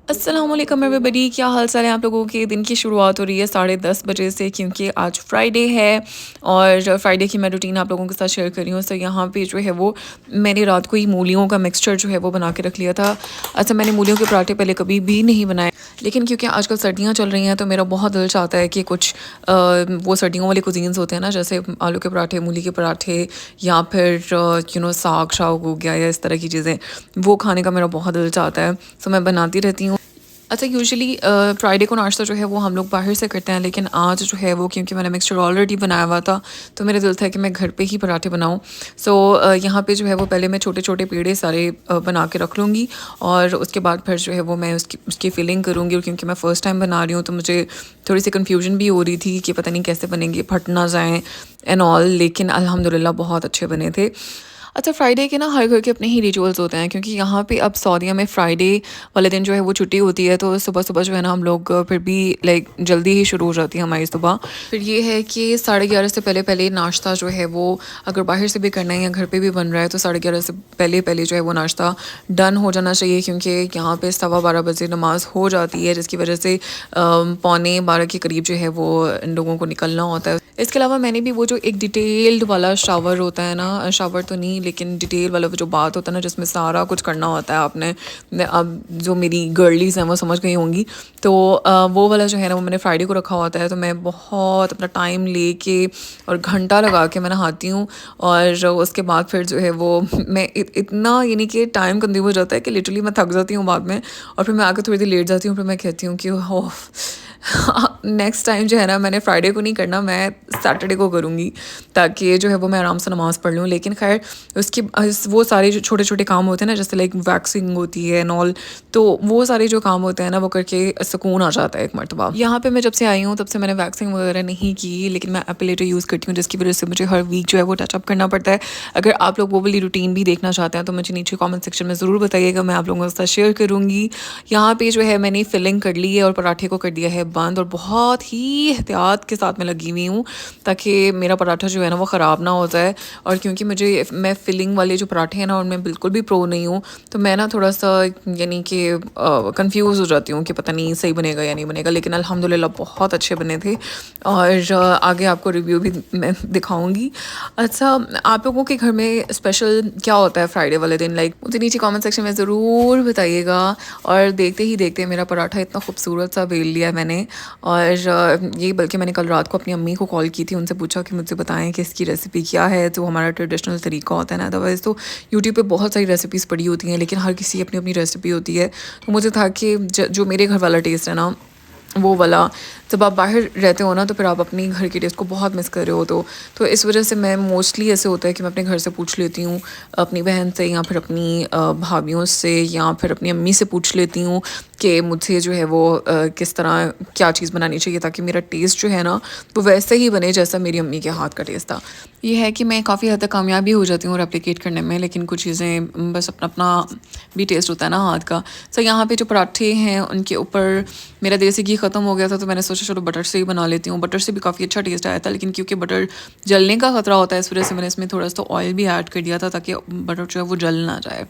अस्सलाम वालेकुम एवरीबॉडी, क्या हाल चाल है आप लोगों के। दिन की शुरुआत हो रही है 10:30 बजे से, क्योंकि आज फ्राइडे है और फ्राइडे की मैं रूटीन आप लोगों के साथ शेयर कर रही हूँ। सो यहाँ पे जो है वो मैंने रात को ही मूलियों का मिक्सचर जो है वो बना के रख लिया था। अच्छा, मैंने मूलियों के पराठे पहले कभी भी नहीं बनाए, लेकिन क्योंकि आजकल सर्दियाँ चल रही हैं तो मेरा बहुत दिल चाहता है कि कुछ वो सर्दियों वाले कुजीन्स होते हैं ना, जैसे आलू के पराठे, मूली के पराठे, या फिर साग शाग हो गया, या इस तरह की चीज़ें वो खाने का मेरा बहुत दिल चाहता है। सो मैं बनाती रहती हूँ। अच्छा, यूजुअली फ्राइडे को नाश्ता जो है वो हम लोग बाहर से करते हैं, लेकिन आज जो है वो क्योंकि मैंने मिक्सचर ऑलरेडी बनाया हुआ था तो मेरा दिल था कि मैं घर पे ही पराठे बनाऊं। सो यहाँ पे जो है वो पहले मैं छोटे छोटे पेड़े सारे बना के रख लूँगी, और उसके बाद फिर जो है वो मैं उसकी फिलिंग करूँगी। और क्योंकि मैं फ़र्स्ट टाइम बना रही हूँ तो मुझे थोड़ी सी कन्फ्यूजन भी हो रही थी कि पता नहीं कैसे बनेंगे, फट ना जाएँ एंड ऑल, लेकिन अल्हम्दुलिल्लाह बहुत अच्छे बने थे। अच्छा, फ्राइडे के ना हर घर के अपने ही रिचुअल्स होते हैं, क्योंकि यहाँ पे अब सऊदीया में फ्राइडे वाले दिन जो है वो छुट्टी होती है, तो सुबह सुबह जो है ना हम लोग फिर भी लाइक जल्दी ही शुरू हो जाती है हमारी सुबह। फिर ये है कि 11:30 से पहले पहले नाश्ता जो है वो, अगर बाहर से भी करना है या घर पे भी बन रहा है, तो 11:30 से पहले पहले जो है वो नाश्ता डन हो जाना चाहिए, क्योंकि यहाँ पे 12:15 बजे नमाज़ हो जाती है, जिसकी वजह से 11:45 के करीब जो है वो इन लोगों को निकलना होता है। इसके अलावा मैंने भी वो जो एक डिटेल्ड वाला शावर होता है ना, शावर तो नहीं लेकिन डिटेल वाला वो जो बात होता है ना, जिसमें सारा कुछ करना होता है आपने, अब जो मेरी गर्लीज हैं वो समझ गई होंगी, तो वो वाला जो है ना वो मैंने फ्राइडे को रखा होता है। तो मैं बहुत अपना टाइम लेके और घंटा लगा के मैं नहाती हूँ, और उसके बाद फिर जो है वो मैं इतना यानी कि टाइम कंज्यूम हो जाता है कि लिटरली मैं थक जाती हूँ बाद में, और फिर मैं आकर थोड़ी देर लेट जाती हूँ। फिर मैं कहती हूँ कि हो नेक्स्ट टाइम जो है ना मैंने फ्राइडे को नहीं करना, मैं सैटरडे को करूँगी, ताकि जो है वो मैं आराम से नमाज़ पढ़ लूँ। लेकिन खैर उसके वो सारे जो छोटे छोटे काम होते हैं ना, जैसे लाइक वैक्सिंग होती है एंड ऑल, तो वो सारे जो काम होते हैं ना वो करके सुकून आ जाता है एक मरतबा। यहाँ पे मैं जब से आई हूँ तब से मैंने वैक्सिंग वगैरह नहीं की, लेकिन मैं एपिलेटर यूज़ करती हूँ, जिसकी वजह से मुझे हर वीक जो है वो टचअप करना पड़ता है। अगर आप लोग वो वाली रूटीन भी देखना चाहते हैं तो मुझे नीचे कॉमेंट सेक्शन में ज़रूर बताइएगा, मैं आप लोगों के साथ शेयर करूँगी। यहाँ पे जो है मैंने फिलिंग कर ली है और पराठे को कर दिया है बंद, और बहुत ही एहतियात के साथ मैं लगी हुई हूँ ताकि मेरा पराठा जो है ना वो ख़राब ना हो जाए। और क्योंकि मैं फिलिंग वाले जो पराठे हैं ना उनमें बिल्कुल भी प्रो नहीं हूँ, तो मैं ना थोड़ा सा यानी कि कंफ्यूज हो जाती हूँ कि पता नहीं सही बनेगा या नहीं बनेगा, लेकिन अल्हम्दुलिल्लाह बहुत अच्छे बने थे, और आगे आपको रिव्यू भी मैं दिखाऊंगी। अच्छा, आप लोगों के घर में स्पेशल क्या होता है फ्राइडे वाले दिन, लाइक मुझे नीचे कमेंट सेक्शन में ज़रूर बताइएगा। और देखते ही देखते मेरा पराठा इतना खूबसूरत सा बेल लिया है मैंने, और ये बल्कि मैंने कल रात को अपनी अम्मी को कॉल की थी, उनसे पूछा कि मुझे बताएं कि इसकी रेसिपी क्या है, तो हमारा ट्रेडिशनल तरीका होता है ना। अदरवाइज़ तो यूट्यूब पे बहुत सारी रेसिपीज़ पड़ी होती हैं, लेकिन हर किसी की अपनी अपनी रेसिपी होती है। तो मुझे था कि जो मेरे घर वाला टेस्ट है ना वो वाला, जब आप बाहर रहते हो ना तो फिर आप अपनी घर के टेस्ट को बहुत मिस कर रहे हो, तो इस वजह से मैं मोस्टली ऐसे होता है कि मैं अपने घर से पूछ लेती हूँ, अपनी बहन से या फिर अपनी भाभीयों से या फिर अपनी अम्मी से पूछ लेती हूँ कि मुझे जो है वो किस तरह क्या चीज़ बनानी चाहिए, ताकि मेरा टेस्ट जो है ना वो वैसे ही बने जैसा मेरी अम्मी के हाथ का टेस्ट था। ये है कि मैं काफ़ी हद तक कामयाब भी हो जाती हूँ रेप्लिकेट करने में, लेकिन कुछ चीज़ें बस अपना अपना भी टेस्ट होता है ना हाथ का। सो यहाँ पे जो पराठे हैं उनके ऊपर मेरा देसी घी ख़त्म हो गया था, तो मैंने सोचा चलो बटर से ही बना लेती हूँ। बटर से भी काफ़ी अच्छा टेस्ट आया था, लेकिन क्योंकि बटर जलने का ख़तरा होता है इस वजह से मैंने इसमें थोड़ा सा ऑयल भी ऐड कर दिया था, ताकि बटर जो है वो जल ना जाए।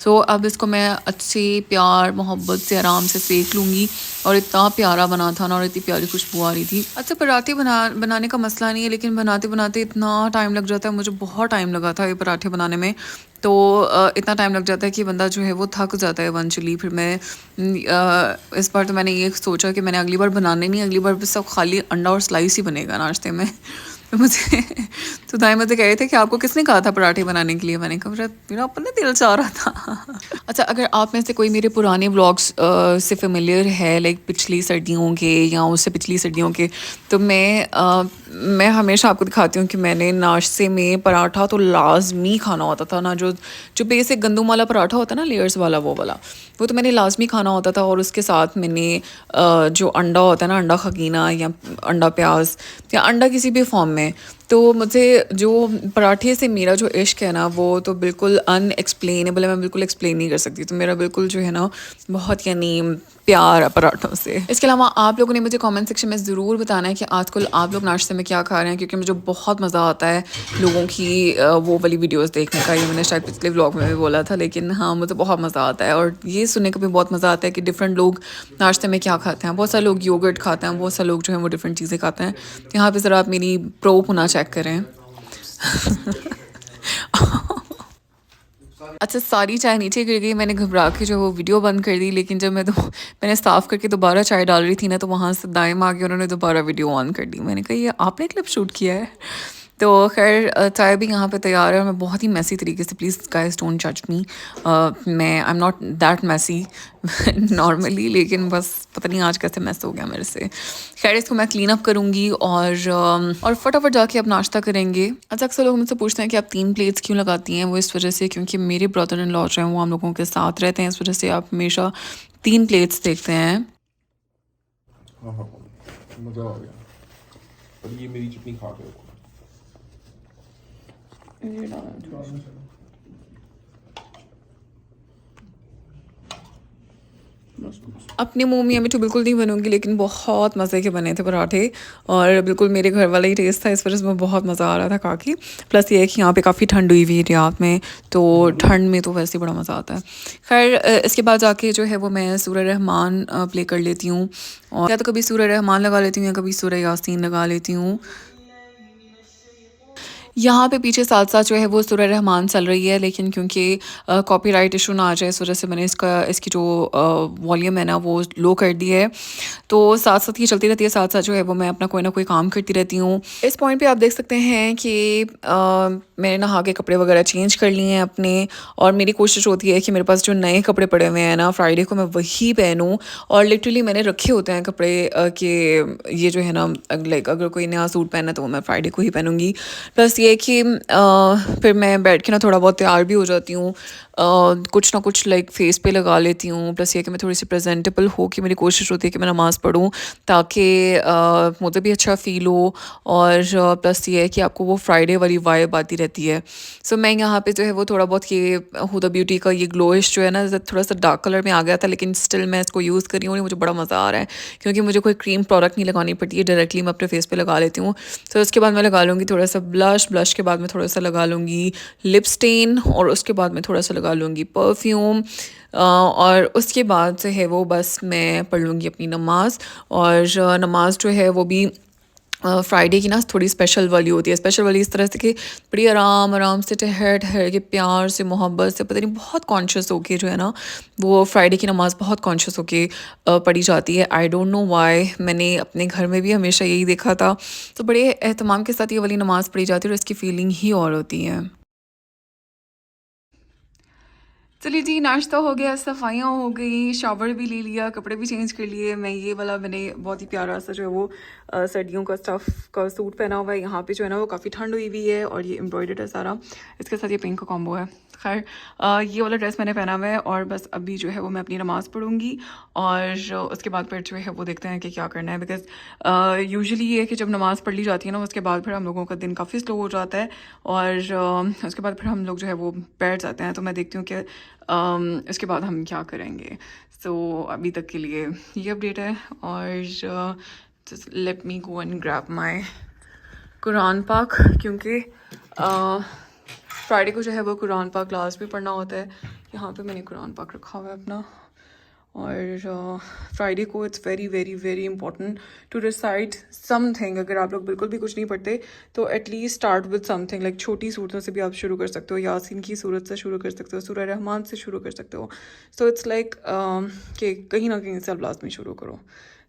सो अब इसको मैं अच्छे प्यार मोहब्बत से आराम से सेक लूँगी, और इतना प्यारा बना था ना, और इतनी प्यारी खुशबू आ रही थी। अच्छा, पराठे बनाने का मसला नहीं है, लेकिन बनाते बनाते इतना टाइम लग जाता है, मुझे बहुत टाइम लगा था ये पराठे बनाने में। तो इतना टाइम लग जाता है कि बंदा जो है वो थक जाता है इवेंचुअली। फिर मैं इस बार तो मैंने ये सोचा कि मैंने अगली बार बनाने नहीं, अगली बार सब खाली अंडा और स्लाइस ही बनेगा नाश्ते में। तो मुझे तो दाई मुझे कह रहे थे कि आपको किसने कहा था पराठे बनाने के लिए, मैंने कहा मेरा अपना दिल चाह रहा था। अच्छा, अगर आप में से कोई मेरे पुराने व्लॉग्स से फेमिलियर है, लाइक पिछली सर्दियों के या उससे पिछली सर्दियों के, तो मैं हमेशा आपको दिखाती हूँ कि मैंने नाश्ते में पराठा तो लाजमी खाना होता था ना, जो जो बेसिक गंदम वाला पराठा होता है ना, लेयर्स वाला, वो तो मैंने लाजमी खाना होता था। और उसके साथ मैंने जो अंडा होता है ना, अंडा खकीना या अंडा प्याज या अंडा किसी भी फॉर्म में, तो मुझे जो पराठे से मेरा जो इश्क है ना, वो तो बिल्कुल अनएक्सप्लेनेबल है, मैं बिल्कुल एक्सप्लेन नहीं कर सकती। तो मेरा बिल्कुल जो है ना, बहुत यानी प्यार है पराठों से। इसके अलावा आप लोगों ने मुझे कमेंट सेक्शन में ज़रूर बताना है कि आजकल आप लोग नाश्ते में क्या खा रहे हैं, क्योंकि मुझे बहुत मज़ा आता है लोगों की वो वाली वीडियोस देखने का। ये मैंने शायद पिछले व्लॉग में भी बोला था, लेकिन हाँ, मुझे बहुत मज़ा आता है और ये सुनने का भी बहुत मज़ा आता है कि डिफरेंट लोग नाश्ते में क्या खाते हैं। बहुत सारे लोग योगर्ट खाते हैं, बहुत सारे लोग जो हैं वो डिफरेंट चीज़ें खाते हैं। यहाँ पे ज़रा आप मेरी प्रो पुना चेक करें। अच्छा, सारी चाय नीचे गिर गई, मैंने घबरा के जो वो वीडियो बंद कर दी, लेकिन जब मैंने साफ़ करके दोबारा चाय डाल रही थी ना, तो वहाँ से दाएँ आ के उन्होंने दोबारा वीडियो ऑन कर दी। मैंने कहा, ये आपने क्लिप शूट किया है? तो ख़ैर चाय भी यहाँ पे तैयार है और मैं बहुत ही मेसी तरीके से, प्लीज़ गाइस डोंट जज मी, मैं I am not that messy normally, लेकिन बस पता नहीं आज कैसे मेस हो गया मेरे से। खैर इसको मैं क्लीन अप करूँगी और फटाफट जाके अब नाश्ता करेंगे। अच्छा, अक्सर लोग मुझसे पूछते हैं कि आप 3 प्लेट्स क्यों लगाती हैं? वो इस वजह से क्योंकि मेरे ब्रदर इन लॉ जो हैं वो हम लोगों के साथ रहते हैं, इस वजह से आप हमेशा 3 प्लेट्स देखते हैं। हाँ हाँ, मज़ा आ गया। अब ये मेरी चटनी खा के रखो। अपने मुँह मियाँ मिठू बिल्कुल नहीं बनूँगी, लेकिन बहुत मज़े के बने थे पराठे और बिल्कुल मेरे घर वाला ही टेस्ट था, इस वजह से मुझे बहुत मज़ा आ रहा था खा के। प्लस ये है कि यहाँ पे काफ़ी ठंड हुई हुई है रात में, तो ठंड में तो वैसे ही बड़ा मज़ा आता है। खैर इसके बाद जाके जो है वो मैं सूरह रहमान प्ले कर लेती हूँ, और या तो कभी सूरह रहमान लगा लेती हूँ या कभी सूरह यासीन लगा लेती हूँ। यहाँ पे पीछे साथ-साथ जो है वो सूरह रहमान चल रही है, लेकिन क्योंकि कॉपीराइट इशू ना आ जाए इस वजह से मैंने इसकी जो वॉल्यूम है ना वो लो कर दी है। तो साथ-साथ ये चलती रहती है, साथ-साथ जो है वो मैं अपना कोई ना कोई काम करती रहती हूँ। इस पॉइंट पे आप देख सकते हैं कि मैंने नहा के कपड़े वगैरह चेंज कर लिए हैं अपने, और मेरी कोशिश होती है कि मेरे पास जो नए कपड़े पड़े हुए हैं ना फ्राइडे को मैं वही पहनूँ, और लिटरली मैंने रखे होते हैं कपड़े कि ये जो है ना लाइक अगर कोई नया सूट पहना है तो वो मैं फ्राइडे को ही पहनूँगी। प्लस ये कि फिर मैं बैठ के ना थोड़ा बहुत तैयार भी हो जाती हूँ, कुछ ना कुछ लाइक फेस पे लगा लेती हूँ। प्लस ये कि मैं थोड़ी सी प्रेजेंटेबल हो, कि मेरी कोशिश होती है कि मैं नमाज़ पढ़ूँ ताकि मुझे भी अच्छा फ़ील हो, और प्लस ये है कि आपको वो फ्राइडे वाली वाइब आती रहती है। सो मैं यहाँ पे जो है वो थोड़ा बहुत ये हुदा ब्यूटी का ये ग्लोइश जो है ना थोड़ा सा डार्क कलर में आ गया था, लेकिन स्टिल मैं इसको यूज़ कर रही हूँ, मुझे बड़ा मज़ा आ रहा है क्योंकि मुझे कोई क्रीम प्रोडक्ट नहीं लगानी पड़ती है, डायरेक्टली मैं अपने फेस पे लगा लेती हूँ। तो उसके बाद मैं लगा लूँगी थोड़ा सा ब्लश के बाद मैं थोड़ा सा लगा लूँगी लिप स्टेन, और उसके बाद मैं थोड़ा सा लगा लूँगी परफ्यूम, और उसके बाद जो है वो बस मैं पढ़ लूँगी अपनी नमाज़। और नमाज़ जो है वो भी फ्राइडे की ना थोड़ी स्पेशल वाली होती है। स्पेशल वाली इस तरह से कि बड़ी आराम आराम से ठहर ठहर के प्यार से मोहब्बत से, पता नहीं बहुत कॉन्शियस होके जो है ना वो फ्राइडे की नमाज़ बहुत कॉन्शियस होके पढ़ी जाती है। आई डोंट नो व्हाई, मैंने अपने घर में भी हमेशा यही देखा था। तो बड़े एहतमाम के साथ ये वाली नमाज़ पढ़ी जाती है और इसकी फ़ीलिंग ही और होती है। चलिए जी, नाश्ता हो गया, सफाइयाँ हो गई, शावर भी ले लिया, कपड़े भी चेंज कर लिए। मैं ये वाला मैंने बहुत ही प्यारा सा जो है वो सर्दियों का स्टफ़ का सूट पहना हुआ है। यहाँ पे जो है ना वो काफ़ी ठंड हुई हुई है और ये एम्ब्रॉयडर्ड है सारा, इसके साथ ये पिंक का कॉम्बो है। खैर ये वाला ड्रेस मैंने पहना हुआ है और बस अभी जो है वो मैं अपनी नमाज़ पढ़ूँगी, और उसके बाद फिर जो है वो देखते हैं कि क्या करना है। बिकॉज़ यूजुअली ये है कि जब नमाज़ पढ़ ली जाती है ना उसके बाद फिर हम लोगों का दिन काफ़ी स्लो हो जाता है, और उसके बाद फिर हम लोग जो है वो बैठ जाते हैं। तो मैं देखती हूँ कि इसके बाद हम क्या करेंगे। सो अभी तक के लिए ये अपडेट है, और just let me go and grab my Quran पाक, क्योंकि फ्राइडे को जो है वो कुरान पाक क्लास भी पढ़ना होता है। यहाँ पे मैंने कुरान पाक रखा हुआ है अपना, और फ्राइडे को it's very very very important to recite something. अगर आप लोग बिल्कुल भी कुछ नहीं पढ़ते तो at least start with something, like छोटी सूरतों से भी आप शुरू कर सकते हो, यासीन की सूरत से शुरू कर सकते हो, सूरह रहमान से शुरू कर सकते हो। सो इट्स लाइक कि कहीं ना कहीं से आप लास्ट में शुरू करो।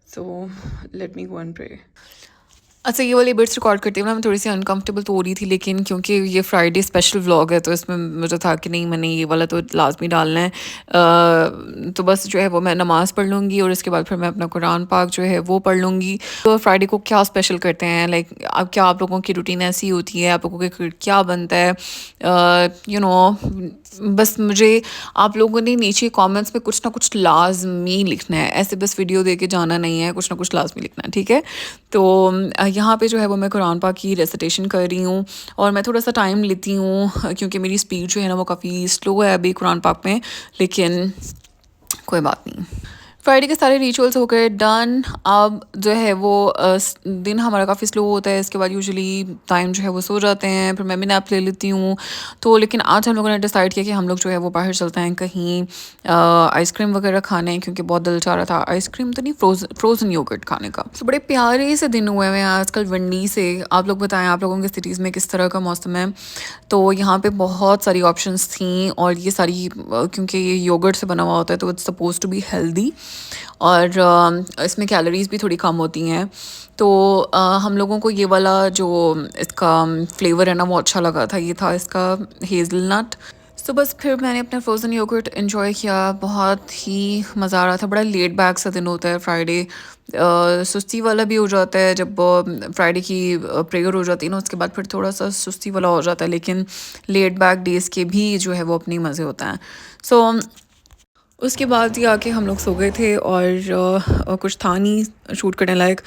So let me go and pray. अच्छा, ये वाली बिट्स रिकॉर्ड करते हुए ना मैं थोड़ी सी अनकंफर्टेबल तो हो रही थी, लेकिन क्योंकि ये फ्राइडे स्पेशल व्लॉग है तो इसमें मुझे था कि नहीं, मैंने ये वाला तो लाजमी डालना है। तो बस जो है वो मैं नमाज़ पढ़ लूँगी और इसके बाद फिर मैं अपना कुरान पाक जो है वो पढ़ लूँगी। तो फ्राइडे को क्या स्पेशल करते हैं, लाइक अब क्या आप लोगों की रूटीन ऐसी होती है, आप लोगों के क्या बनता है, यू नो बस मुझे आप लोगों ने नीचे कमेंट्स में कुछ ना कुछ लाज़मी लिखना है, ऐसे बस वीडियो दे के जाना नहीं है, कुछ ना कुछ लाज़मी लिखना है, ठीक है? तो यहाँ पे जो है वो मैं कुरान पाक की रेसिटेशन कर रही हूँ और मैं थोड़ा-सा टाइम लेती हूँ क्योंकि मेरी स्पीड जो है ना वो काफ़ी स्लो है अभी कुरान पाक में, लेकिन कोई बात नहीं। फ्राइडे के सारे रिचुअल्स हो गए डन। अब जो है वो दिन हमारा काफ़ी स्लो होता है, इसके बाद यूजुअली टाइम जो है वो सो जाते हैं, फिर मैं भी नैप ले लेती हूँ। तो लेकिन आज हम लोगों ने डिसाइड किया कि हम लोग जो है वो बाहर चलते हैं कहीं आइसक्रीम वगैरह खाने, क्योंकि बहुत दिल चाह रहा था आइसक्रीम तो नहीं, फ्रोज़न योगर्ट खाने का। तो बड़े प्यारे से दिन हुए हैं आजकल विंडी से। आप लोग बताएं आप लोगों की सिटीज़ में किस तरह का मौसम है? तो यहाँ पे बहुत सारी ऑप्शंस थी और ये सारी क्योंकि ये योगर्ट से बना हुआ होता है तो it's supposed to be healthy और इसमें कैलोरीज़ भी थोड़ी कम होती हैं। तो हम लोगों को ये वाला जो इसका फ्लेवर है ना वो अच्छा लगा था, ये था इसका हेज़लनट। तो बस फिर मैंने अपना फ्रोज़न योगर्ट एंजॉय किया, बहुत ही मज़ा आ रहा था। बड़ा लेट बैक सा दिन होता है फ्राइडे, सुस्ती वाला भी हो जाता है जब फ्राइडे की प्रेयर हो जाती है ना, उसके बाद फिर थोड़ा सा सुस्ती वाला हो जाता है, लेकिन लेट बैक डेज़ के भी जो है वो अपनी मज़े होता है। सो उसके बाद ही आके हम लोग सो गए थे और कुछ था नहीं शूट करने लायक।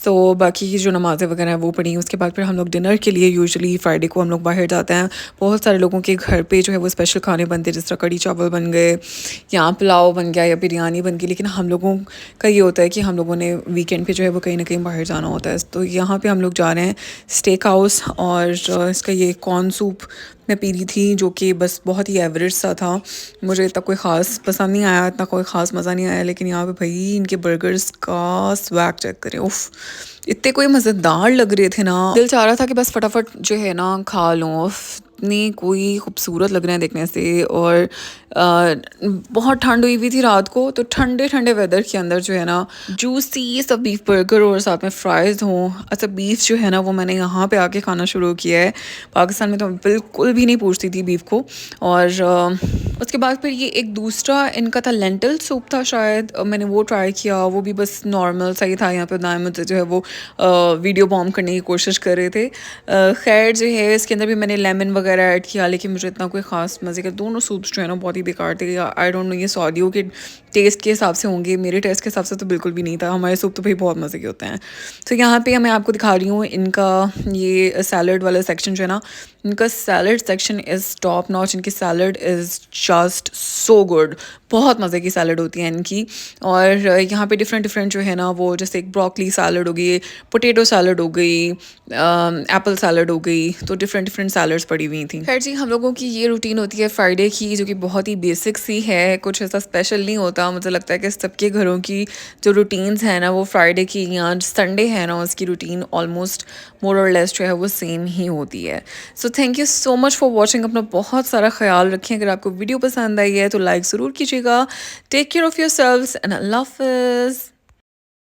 सो बाकी की जो नमाज़ें वगैरह हैं वो पढ़ी, उसके बाद फिर हम लोग डिनर के लिए यूजुअली फ्राइडे को हम लोग बाहर जाते हैं। बहुत सारे लोगों के घर पे जो है वो स्पेशल खाने बनते हैं, जिस तरह कढ़ी चावल बन गए या पुलाव बन गया या बिरयानी बन गई, लेकिन हम लोगों का ये होता है कि हम लोगों ने वीकेंड पे जो है वो कहीं ना कहीं बाहर जाना होता है। तो यहाँ पे हम लोग जा रहे हैं स्टेक हाउस और इसका ये कॉर्न सूप मैं पी रही थी जो कि बस बहुत ही एवरेज सा था, मुझे इतना कोई ख़ास पसंद नहीं आया, इतना कोई ख़ास मज़ा नहीं आया। लेकिन यहाँ पे भाई इनके बर्गर्स का स्वैग चेक करें, उफ़ इतने कोई मज़ेदार लग रहे थे ना, दिल चाह रहा था कि बस फटाफट जो है ना खा लूँ। उफ़ इतनी कोई खूबसूरत लग रहे हैं देखने से। और बहुत ठंड हुई हुई थी रात को, तो ठंडे ठंडे वेदर के अंदर जो है ना जूसी सब बीफ बर्गर और साथ में फ्राइज़ हों। अच्छा बीफ जो है ना वो मैंने यहाँ पे आके खाना शुरू किया है, पाकिस्तान में तो बिल्कुल भी नहीं पूछती थी बीफ को। और उसके बाद फिर ये एक दूसरा इनका था लेंटल सूप था शायद, मैंने वो ट्राई किया, वो भी बस नॉर्मल सही था। यहाँ पे दाएं मुझे जो है वो वीडियो बॉम्ब करने की कोशिश कर रहे थे। खैर जो है इसके अंदर भी मैंने लेमन वगैरह ऐड किया, लेकिन मुझे इतना कोई ख़ास मज़े का दोनों सूप्स जो है ना बहुत ही बेकार थे। आई डोंट नो ये सऊदियों के टेस्ट के हिसाब से होंगे, मेरे टेस्ट के हिसाब से तो बिल्कुल भी नहीं था। हमारे सूप तो भाई बहुत मज़े के होते हैं। तो यहाँ पे मैं आपको दिखा रही हूँ इनका ये सैलड वाला सेक्शन जो है ना, इनका salad section is top notch. इनकी salad is just so good, बहुत मज़े की सैलड होती है इनकी। और यहाँ पे डिफरेंट डिफरेंट जो है ना वो जैसे एक ब्रोकली सैलड हो गई, पोटैटो सैलड हो गई, एप्पल सैलड हो गई, तो डिफरेंट डिफरेंट सैलड्स पड़ी हुई थी। खैर जी हम लोगों की ये रूटीन होती है फ्राइडे की, जो कि बहुत ही बेसिक सी है, कुछ ऐसा स्पेशल नहीं होता। मुझे लगता है कि सबके घरों की जो रूटीन्स हैं ना वो फ्राइडे की या संडे है ना उसकी रूटीन ऑलमोस्ट मोर और लेस जो है वो सेम ही होती है। So thank you so much for watching. अपना बहुत सारा ख्याल रखें। अगर आपको वीडियो पसंद आई है तो लाइक ज़रूर कीजिएगा। Take care of your selves and अल्लाह हाफ़िज़।